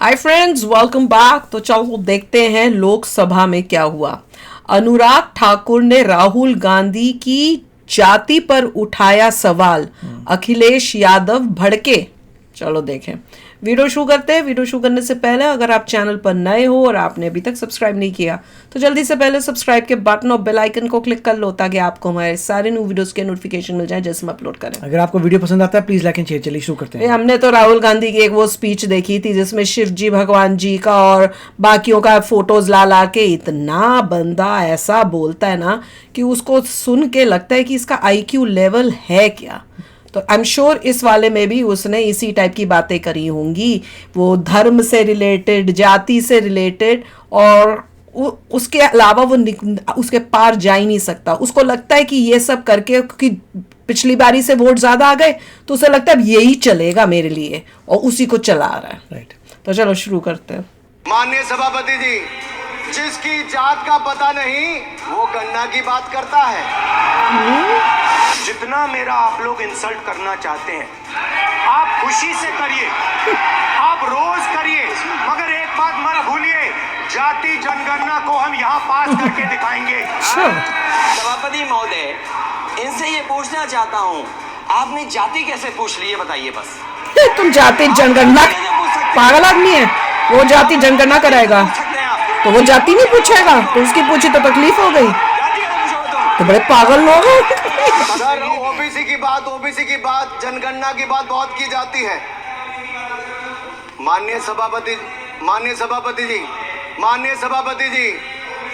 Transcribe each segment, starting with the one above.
Hi friends, welcome back. तो चलो देखते हैं लोकसभा में क्या हुआ। अनुराग ठाकुर ने राहुल गांधी की जाति पर उठाया सवाल, अखिलेश यादव भड़के। चलो देखें, वीडियो शुरू करते हैं। वीडियो शुरू करने से पहले अगर आप चैनल पर नए हो और आपने अभी तक सब्सक्राइब नहीं किया तो जल्दी से पहले सब्सक्राइब के बटन और बेल आइकन को क्लिक कर लो ताकि आपको हमारे सारे न्यू वीडियोस के नोटिफिकेशन मिल जाए जैसे हम अपलोड करें। अगर आपको वीडियो पसंद आता है प्लीज लाइक एंड शेयर। चलिए शुरू करते हैं। हमने तो राहुल गांधी की एक वो स्पीच देखी थी जिसमें शिव जी, भगवान जी का और बाकियों का फोटोज ला ला के इतना बंदा ऐसा बोलता है ना कि उसको सुन के लगता है कि इसका आईक्यू लेवल है क्या। तो आई एम श्योर इस वाले में भी उसने इसी टाइप की बातें करी होंगी, वो धर्म से रिलेटेड, जाति से रिलेटेड, और उसके अलावा वो उसके पार जा ही नहीं सकता। उसको लगता है कि ये सब करके, क्योंकि पिछली बारी से वोट ज्यादा आ गए तो उसे लगता है अब यही चलेगा मेरे लिए, और उसी को चला रहा है। राइट। तो चलो शुरू करते हैं। माननीय सभापति जी, जिसकी जात का पता नहीं वो गन्ना की बात करता है। जितना मेरा आप लोग इंसल्ट करना चाहते हैं आप खुशी से करिए, आप रोज करिए, मगर एक बात मत भूलिए, जाति जनगणना को हम यहाँ पास करके दिखाएंगे। सभापति महोदय, इनसे ये पूछना चाहता हूँ, आपने जाति कैसे पूछ ली है बताइए बस। तुम जाति जनगणना, पागल आदमी है वो, जाति जनगणना कराएगा तो वो जाति नहीं पूछेगा, तो उसकी पूछी तो तकलीफ हो गई। तो बड़े पागल लोग हैं। सर, ओबीसी की बात, जनगणना की बात बहुत की जाती है। माननीय सभापति जी,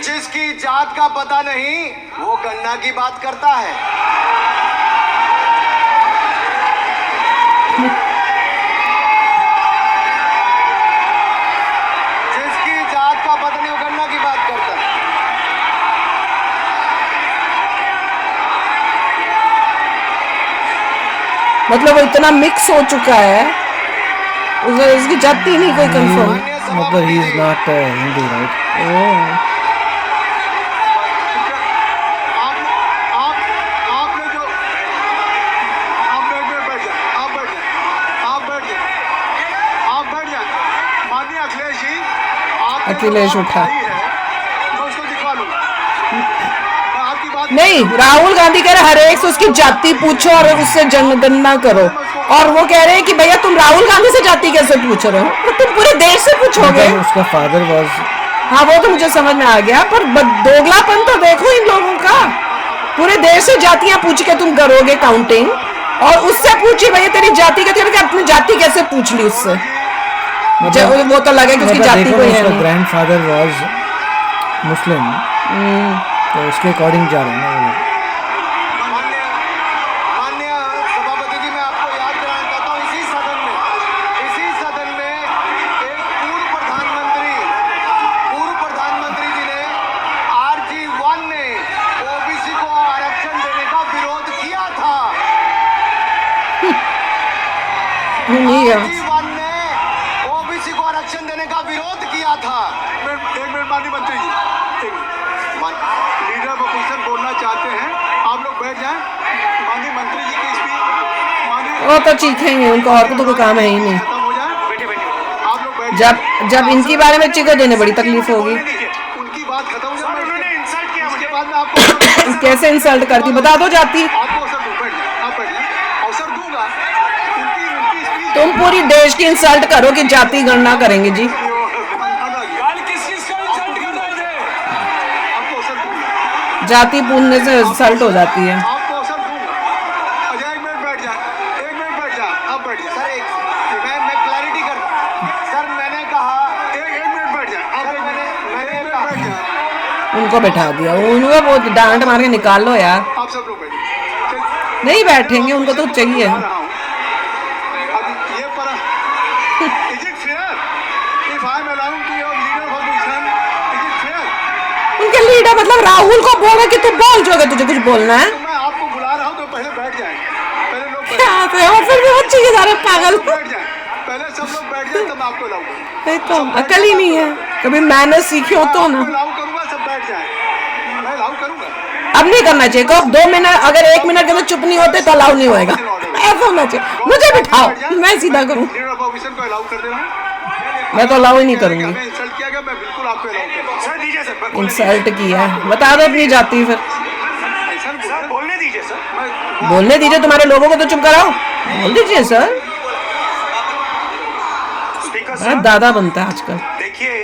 जिसकी जात का पता नहीं वो गन्ना की बात करता है। जिसकी जात का पता नहीं वो गन्ना की बात करता है। मतलब वो इतना मिक्स हो चुका है, उसकी जाति नहीं कोई कंफर्म। मतलब he is not Hindu, right? Akhilesh उठा नहीं, राहुल गांधी कह रहे हर एक से उसकी जाति पूछो और उससे जनगणना करो, और वो कह रहे हैं कि भैया तुम राहुल गांधी से जाति कैसे पूछ रहे हो, तो तुम पूरे देश से पूछोगे। उसका फादर वाज, हाँ वो तो मुझे समझ में आ गया, पर दोगलापन तो देखो इन लोगों का। पूरे देश से जातियां पूछ के तुम करोगे काउंटिंग, और उससे पूछिए भैया तेरी जाति क्या, अपनी जाति कैसे पूछ ली उससे। वो तो लगे कि उसकी जाति कोई है नहीं। ग्रैंडफादर वाज मुस्लिम, तो उसके अकॉर्डिंग जा रहे हैं ना वो लोग। माननीय सभापति जी, मैं आपको याद कराना चाहता हूँ, इसी सदन में एक पूर्व प्रधानमंत्री जी ने RG1 ने ओबीसी को आरक्षण देने का विरोध किया था। RG1 ने ओबीसी को आरक्षण देने का विरोध किया था। एक मिनट माननीय मंत्री जी, लीडर ऑपोजिशन बोलना चाहते हैं, आप लोग बैठ जाएं। माननीय मंत्री जी की स्पीच, वो तो चीखेंगे, उनको और तो कोई काम है ही नहीं। खत्म हो जाए, बैठे आप लोग बैठ। जब इनकी बारे में चीखो देने बड़ी तकलीफ होगी। उनकी बात खत्म हो जाए, उन्होंने इंसल्ट किया, उसके बाद में आपको कैसे इंसल्ट करती बता दो जाति। आपको अवसर दूं, बैठ जाए, आप बैठ जाए, अवसर दूंगा। उनकी स्पीच तुम पूरी देश की इंसल्ट करो कि जाति गणना करेंगे जी। जाति पूछने से इंसल्ट हो जाती है। आपको अवसर दूंगा। अजय एक मिनट बैठ जा, अब बैठ जा सर। मैं क्लैरिटी कर सर, मैंने कहा एक मिनट बैठ जा, मैंने कहा बैठ जा। उनको बैठा दिया, उनको वो डांट मार के निकाल लो यार। आप सब लोग बैठिए। नहीं बैठेंगे, उनको तो चाहिए। अब ये पर is it fair if I am allowed to your leader of opposition, is it fair? उनके लीडर मतलब राहुल को बोल रहे कि तू बोल, जो तुझे कुछ बोलना है। तो मैं आपको बुला रहा हूँ तो पहले बैठ जाए, पहले लोग बैठ क्या पे और फिर भी वो चाहिए सारे पागल। बैठ जाए, पहले सब लोग बैठ जाए तब आपको लाऊं। तो अकल ही नहीं है, कभी मैंने सीखी हो तो ना। लाऊ करूंगा, सब बैठ जाए, मैं लाऊ करूंगा। अब नहीं करना चाहिए, कब 2 मिनट, अगर 1 मिनट के अंदर चुप नहीं होते तो अलाउ नहीं होएगा। ऐसा होना चाहिए, मुझे बिठाओ मैं सीधा करूं। लीडर ऑफ ऑपोजिशन को अलाउ कर दे रहा हूं। मैं तो अलाउ ही नहीं करूंगी। हमें इंसल्ट किया गया, मैं बिल्कुल आपको अलाउ करूंगा। सर दीजिए सर, इंसल्ट किया है, बता दो अपनी जाति फिर। सर बोलने दीजिए सर। बोलने दीजिए, तुम्हारे लोगों को तो चुप कराओ, बोल दीजिए सर। स्पीकर बड़ा सर, दादा बनता है आजकल। देखिए,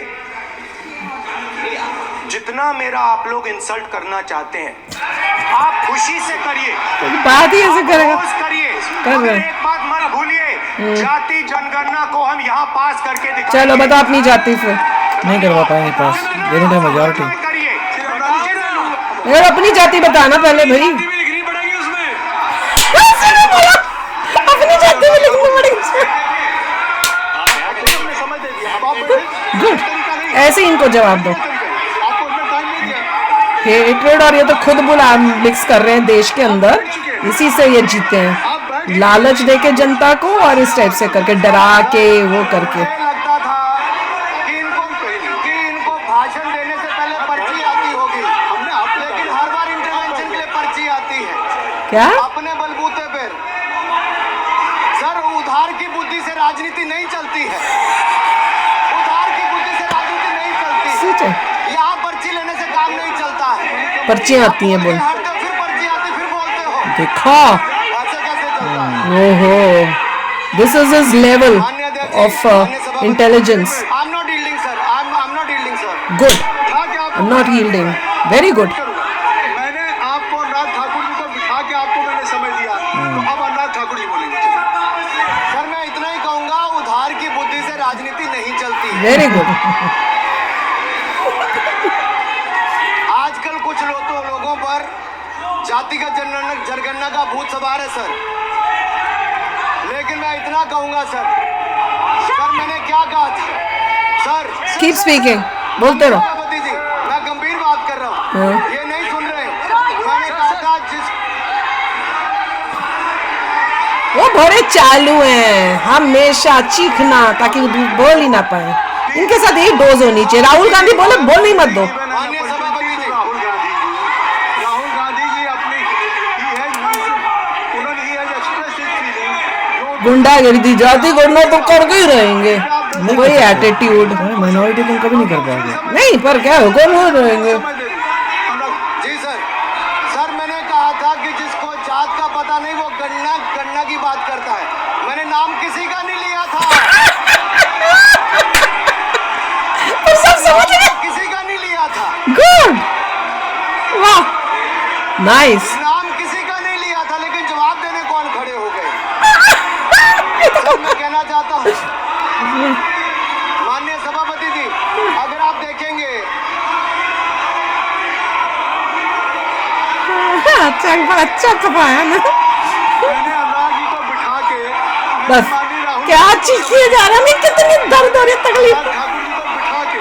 जितना मेरा आप लोग इंसल्ट करना चाहते हैं, आप खुशी से करिए, बात ही ऐसे करेगा। रोज करिए। कर मगर रहे। एक बात मत भूलिए, जाति जनगणना को हम यहाँ पास करके दिखाएंगे। चलो बताओ अपनी जाति फिर। नहीं करवा पाएंगे पास, देने का मेजॉरिटी। करिए। अरे अपनी जाति बताना पहले भाई। लिखनी पड़ेगी उसमें। अपनी जाति में लिखनी पड़ेगी उसमें। समझ दे दिया। अब आप बैठे। गुड, तरीका नहीं। ऐसे ही इनको जवाब दो। आपको उसमें टाइम नहीं दिया। हेट्रेड और ये तो खुद बुला मिक्स कर रहे हैं देश के अंदर, इसी से ये जीते हैं, लालच देके जनता को और इस टाइप से करके डरा के वो करके। लगता था कि इनको भाषण देने से पहले पर्ची आती होगी, लेकिन हर बार इंटरवेंशन के लिए पर्ची आती है। क्या अपने बलबूते पर। सर, उधार की बुद्धि से राजनीति नहीं चलती है। उधार की बुद्धि से राजनीति नहीं चलती। सच है, यहाँ पर्ची लेने से काम नहीं चलता है। पर्चियां आती हैं बोल। हटते फिर पर्ची आती, फिर बोलते हो। देखा, ऐसे कैसे चलता है? ओहो, this is his level of intelligence. I am not yielding sir, I am not yielding sir. Good, I am not yielding, very good. मैंने आपको अनुराग ठाकुर जी को बिठा के आपको मैंने समझ दिया, तो अब अनुराग ठाकुर जी बोलेंगे। सर, मैं इतना ही कहूंगा, उधार की बुद्धि से राजनीति नहीं चलती। Very good. आजकल कुछ लोगों पर जातिगत जनगणना का भूत सवार है सर, लेकिन मैं इतना कहूंगा सर, मैंने क्या कहा था सर? कीप स्पीकिंग, बोलते रहो। सभापति जी, मैं गंभीर बात कर रहा हूँ, हाँ। ये नहीं सुन रहे। मैंने कहा था वो बड़े चालू हैं, हमेशा चीखना ताकि वो बोल ही ना पाए। इनके साथ यही डोज होनी चाहिए। राहुल गांधी बोले बोल नहीं मत दो। माननीय सभापति जी, राहुल गांधी जी अपनी उन्होंने एक्सप्रेस गुंडागर्दी जाति गणना तो करके ही रहेंगे, वही एटीट्यूड। माइनॉरिटी तुम कभी नहीं कर पाओगे। नहीं पर क्या हो, कौन हो रहेंगे। जी सर, सर मैंने कहा था कि जिसको जात का पता नहीं वो गणना की बात करता है। मैंने नाम किसी का नहीं लिया था। पर सब समझ गए। किसी का नहीं लिया था। गुड, वाह, नाइस। नाम किसी का नहीं लिया था, लेकिन जवाब देने कौन खड़े हो गए? सर, मैं कहना चाहता हूँ माननीय सभापति जी, अगर आप देखेंगे अच्छा छपाया ना। मैंने अनुराग जी को बिठा के बस क्या चीखिए जा रहा है, कितनी दर्द हो रही तकलीफ। ठाकुर जी को बिठा के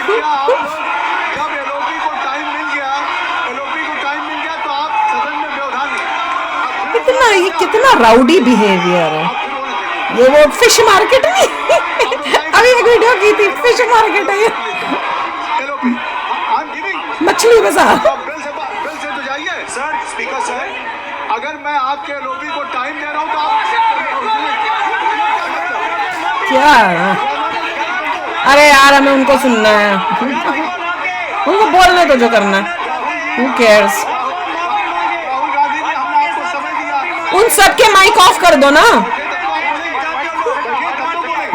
क्या आप लोग जब एलओपी को टाइम मिल गया तो आप सदन में व्यवधान नहीं। कितना ये कितना राउडी बिहेवियर है। ये वो फिश मार्केट नहीं अभी एक वीडियो की थी, फिश मार्केट है ये, एलओपी आई एम गिविंग मछली बाजार। बिल से तो जाइए सर। स्पीकर सर, अगर मैं आपके एलओपी को टाइम दे रहा हूं तो आप क्या, अरे यार हमें उनको सुनना है, उनको बोलने तो जो करना है। Who cares? राहुल गांधी जी, हमने आपको समझ दिया। उन सबके माइक ऑफ कर दो ना,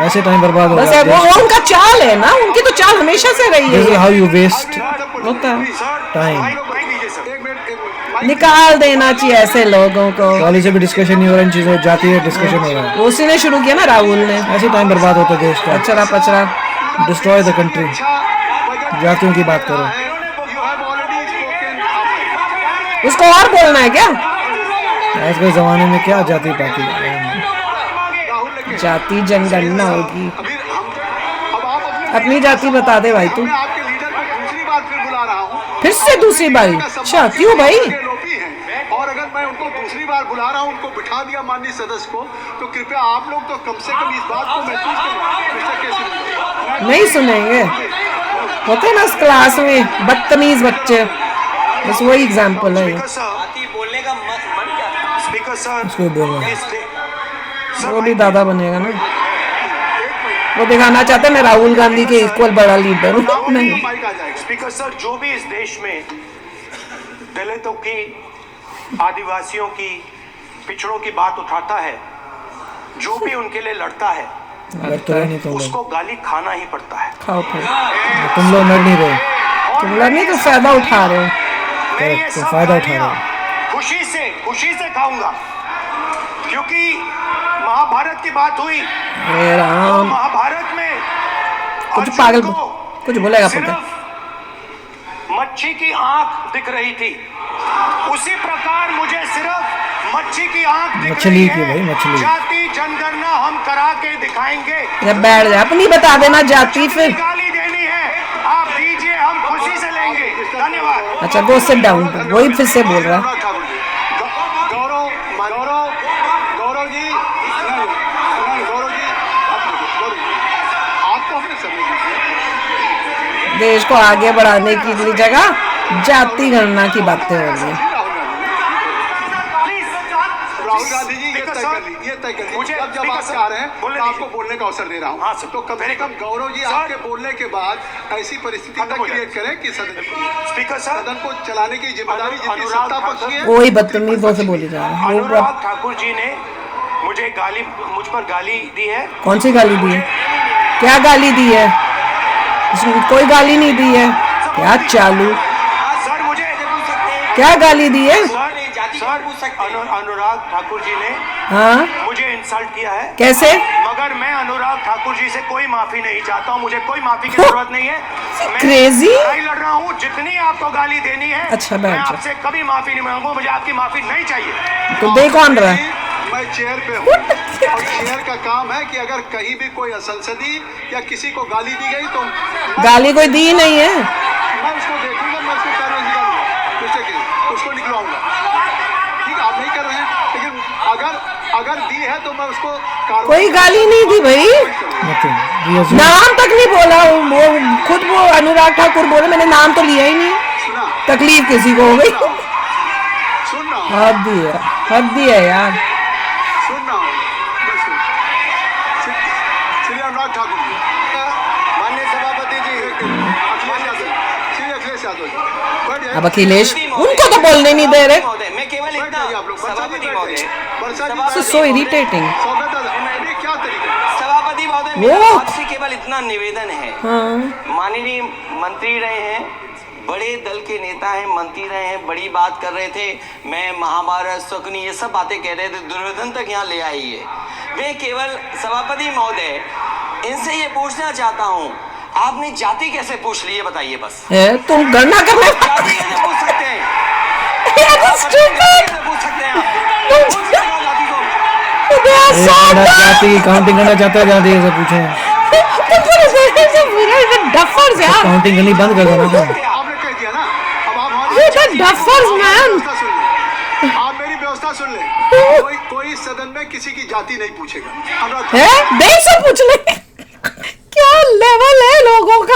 ऐसे टाइम बर्बाद हो बस जाता वो उनका चाल है ना, उनकी तो चाल हमेशा से रही है। है। हाउ यू वेस्ट होता है, टाइम। निकाल देना चाहिए ऐसे लोगों को। कॉलेज से भी डिस्कशन नहीं हो रहा, इन चीजों जाती है डिस्कशन हो रहा है। उसी ने शुरू किया ना, राहुल ने। ऐसे टाइम बर्बाद होता है देश का। कचरा पचरा, डिस्ट्रॉय द कंट्री। जातियों की बात करो। उसको और बोलना है क्या? आज के जमाने में क्या जाति पाति। जाति जनगणना होगी, अपनी जाति बता दे भाई तू। आपके लीडर को दूसरी बार फिर बुला रहा हूं। फिर से दूसरी बारी? अच्छा क्यों भाई? और अगर मैं उनको दूसरी बार बुला रहा हूं, उनको बिठा दिया माननीय सदस्य को, तो कृपया आप लोग तो कम से कम इस बात को महसूस करें। नहीं सुनेंगे, होते ना इस क्लास में बदतमीज बच्चे, बस वही एग्जाम्पल है। जाति बोलने का मन क्या था? स्पीकर सर, उसको बोलना। वो भी दादा बनेगा ना। वो दिखाना चाहते हैं मैं राहुल गांधी के इक्वल बड़ा लीडर हूँ। नहीं, स्पीकर सर, जो भी इस देश में दलितों की, आदिवासियों की, पिछड़ों की बात उठाता है, जो भी उनके लिए लड़ता है, लड़ते रहे नहीं तुम लोग, उसको गाली खाना ही पड़ता है। खाओ फिर। तुम लोग लड़ नहीं रहे, तुम लोग नहीं तो फायदा उठा रहे हो। मैं ये तो सब फायदा उठा गालियां रहे खुशी से खाऊंगा, क्योंकि महाभारत की बात हुई। हे राम, महाभारत में कुछ अर्जुन पागल को कुछ बोलेगा पता। सिर्फ मच्छी की आंख दिख रही थी, उसी प्रकार मुझे सिर्फ मच्छी की आंख दिख मछली रही की है। भाई, मछली। जाति जनगणना हम करा के दिखाएंगे। जब बैठ जाए अपनी बता देना जाति फिर। गाली देनी है आप दीजिए, हम खुशी से लेंगे। धन्यवाद। अच्छा गो सिट डाउन, वही फिर से बोल रहा है। गौरव गौरव जी, गौरव जी, आपको अपने समय देश को आगे बढ़ाने की जगह जाति गणना की बातें हो रही हैं। राहुल गांधी जी ये तय कर लीजिए, मुझे जब आप आ रहे हैं तो आपको बोलने का अवसर दे रहा हूँ। हाँ, तो कम से कम गौरव जी आपके बोलने के बाद ऐसी परिस्थिति न क्रिएट करें कि स्पीकर सदन को चलाने की जिम्मेदारी जितनी सत्ता पक्ष की है। वही बदतमीजों से बोली जा रही है। अनुराग ठाकुर जी ने मुझ पर गाली दी है। कौन सी गाली दी है? क्या गाली दी है? इसमें कोई गाली नहीं दी है। क्या चालू, सर मुझे क्या गाली दी है? अनुराग ठाकुर जी ने हाँ मुझे इंसल्ट किया है। कैसे? मगर मैं अनुराग ठाकुर जी से कोई माफी नहीं चाहता हूँ, मुझे कोई माफी की जरूरत नहीं है। मैं क्रेजी लड़ाई लड़ रहा हूँ, जितनी आपको गाली देनी है। अच्छा, मैं बैठ जा। आपसे कभी माफी नहीं मांगूंगा, मुझे आपकी माफी नहीं चाहिए। तो दे कौन रहा है? मैं चेयर पे हूँ और चेयर का काम है कि अगर कहीं भी कोई असंसदी या किसी को गाली दी गई तो गाली कोई दी नहीं है। मैं उसको देखूंगा, मैं उसको कार्रवाई निकालूंगा, उसको निकलवाऊंगा। ठीक है, आप नहीं कर रहे हैं, लेकिन अगर दी है तो मैं उसको कोई गाली नहीं दी भाई, नथिंग। नाम तक नहीं बोला। वो खुद वो अनुराग ठाकुर बोले, मैंने नाम तो लिया ही नहीं। सुना, तकलीफ किसी को हो गई। सुन रहा हूँ, हद है यार। सुन रहा हूँ, बस सुन। श्री अनुराग ठाकुर जी, माननीय सभापति जी, श्री अखिलेश यादव जी, बैठ जाइए। अब अखिलेश उनको तो बोलने नहीं दे रहे। महोदय, मैं केवल बैठ इतना जाइए आप लोग। सभापति महोदय, सो इरिटेटिंग। स्वागत है, ये क्या तरीका है? सभापति महोदय, वो- मेरा आपसे केवल इतना निवेदन है। हाँ माननीय मंत्री रहे हैं, बड़े दल के नेता हैं, मंत्री रहे हैं, बड़ी बात कर रहे थे। मैं महाभारत, शकुनी, ये सब बातें कह रहे थे, दुर्योधन तक यहाँ ले आई है। मैं केवल सभापति महोदय इनसे ये पूछना चाहता हूँ, आपने जाति कैसे पूछ ली है बताइए बस। है, तुम गणना कर रहे जाति कैसे पूछ सकते हैं? stupid. कैसे पूछ सकते हैं आप? पूछ सकते हो जाति को? जाति की काउंटिंग करना चाहता है, जाति से पूछे। डफर्स यार, काउंटिंग करनी बंद कर दो ना तुम। आपने कह दिया ना, अब आप ये तो duffers, man. व्यवस्था सुन ले, आप मेरी व्यवस्था सुन ले। कोई सदन में किसी की जाति नहीं पूछेगा। अनुराग है देख से पूछ ले। क्या लेवल है लोगों का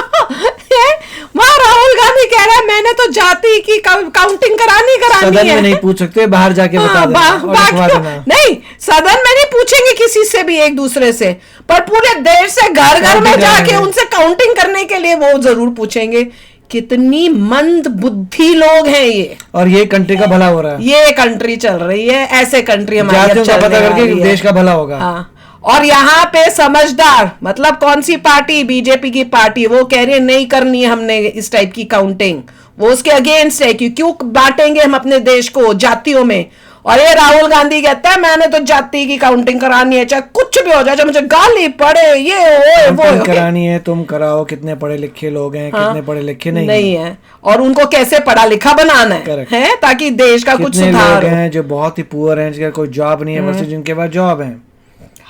है? वहाँ राहुल गांधी कह रहा है मैंने तो जाति की काउंटिंग करानी सदन है। में नहीं पूछ सकते, बाहर जाके बता हाँ, देना और लिखवा देना। नहीं, सदन में नहीं पूछेंगे किसी से भी एक दूसरे से, पर पूरे देश से घर घर में काउंटिंग जाके करेंगे। उनसे काउंटिंग करने के लिए वो जरूर पूछेंगे। कितनी मंद बुद्धि लोग हैं ये। और ये कंट्री का भला हो रहा है, ये कंट्री चल रही है, ऐसे कंट्री हमारी अब जातियों का चलने पता करके वाली है। देश का भला होगा। हाँ, और यहाँ पे समझदार मतलब कौन सी पार्टी, बीजेपी की पार्टी, वो कह रही है नहीं करनी है हमने इस टाइप की काउंटिंग, वो उसके अगेंस्ट है कि क्यों बांटेंगे हम अपने देश को जातियों में। और ये राहुल गांधी कहता है मैंने तो जाति की काउंटिंग करानी है, चाहे कुछ भी हो जाए, चाहे मुझे गाली पड़े, ये हो वो काउंटिंग हो। करानी है, तुम कराओ। कितने पढ़े लिखे लोग हैं, कितने पढ़े लिखे नहीं हैं। है, और उनको कैसे पढ़ा लिखा बनाना Correct. है ताकि देश का कुछ कितने सुधार लोग हो। हैं जो बहुत ही पुअर हैं, जिनका कोई जॉब नहीं है, वर्सेस जिनके पास जॉब है।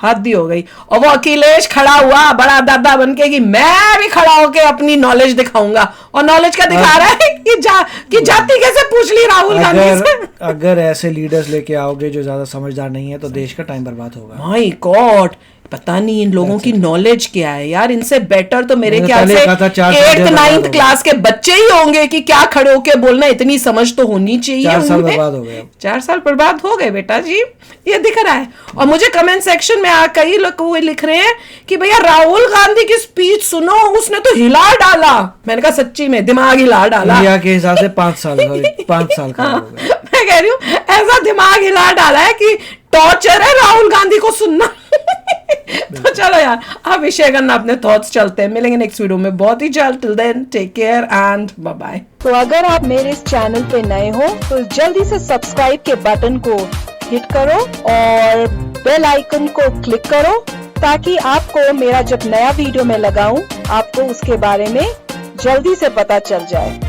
हद ही हो गई। और वो अखिलेश खड़ा हुआ बड़ा दादा बन के कि मैं भी खड़ा होके अपनी नॉलेज दिखाऊंगा, और नॉलेज क्या दिखा रहा है कि जाति कैसे पूछ ली राहुल गांधी से। अगर ऐसे लीडर्स लेके आओगे जो ज्यादा समझदार नहीं है, तो देश का टाइम बर्बाद होगा। माय गॉड, पता नहीं इन लोगों की नॉलेज क्या है यार। इनसे बेटर तो मेरे मैंने ख्याल पहले से कहा था 4 साल 8th बर्बाद 9th होगा। क्लास के बच्चे ही होंगे कि क्या खड़े होके बोलना, इतनी समझ तो होनी चाहिए 4 साल उनमें। बर्बाद हो गए। 4 साल बर्बाद हो गए बेटा जी, ये दिख रहा है। और मुझे कमेंट सेक्शन में यहाँ कई लोग वो लिख रहे हैं कि भैया राहुल गांधी की स्पीच सुनो, उसने तो हिला डाला। मैंने कहा सच्ची में दिमाग हिला डाला। इंडिया के हिसाब से 5 साल का हो गया। मैं कह रही हूँ ऐसा दिमाग हिला डाला है कि टॉर्चर है राहुल गांधी को सुनना। तो चलो यार, अब विषय करना अपने थॉट्स, चलते हैं, मिलेंगे नेक्स्ट वीडियो में बहुत ही जल्द। Till then take care and bye bye. तो अगर आप मेरे इस चैनल पे नए हो तो जल्दी से सब्सक्राइब के बटन को हिट करो और बेल आइकन को क्लिक करो, ताकि आपको मेरा जब नया वीडियो मैं लगाऊं आपको उसके बारे में जल्दी से पता चल जाए।